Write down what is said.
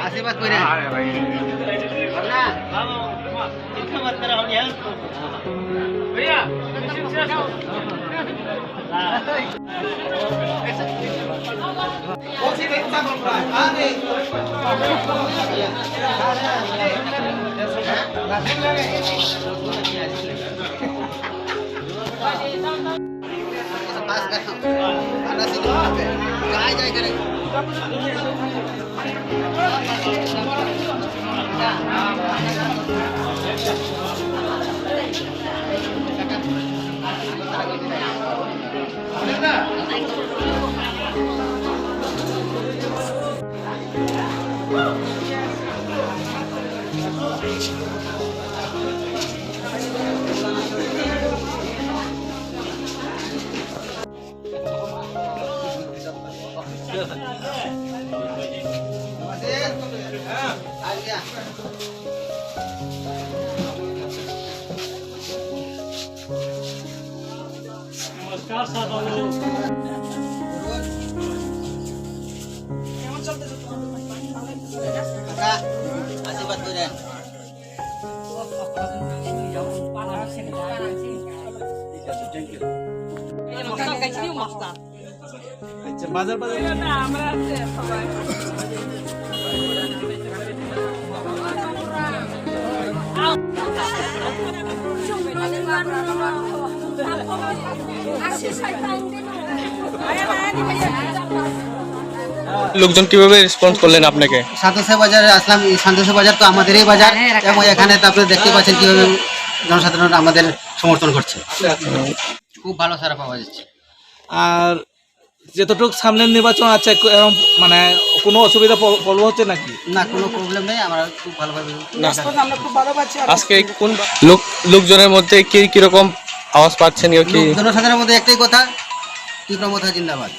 आशीर्वाद कोई ना भैया नमस्कार आशीर्वाद हो जाए बाजार লোকজন কিভাবে রেসপন্স করলেন আপনাকে? সান্তোষা বাজারে আসলাম। সান্তোষা বাজার তো আমাদেরই বাজার এবং এখানে তো আপনি দেখতে পাচ্ছেন কিভাবে জনসাধারণ আমাদের সমর্থন করছে। খুব ভালো সারা পাওয়া যাচ্ছে। আর যতটুকু সামনের নির্বাচন আছে মানে কোনো অসুবিধা পড়ব হচ্ছে নাকি? না, কোনো প্রবলেম নেই, আমরা খুব ভালোভাবে আজকে কোন লোকজনের মধ্যে কিরকম আওয়াজ পাচ্ছেন? জনসাধারণের মধ্যে একটাই কথা, তীব্র মথা জিন্দাবাদ।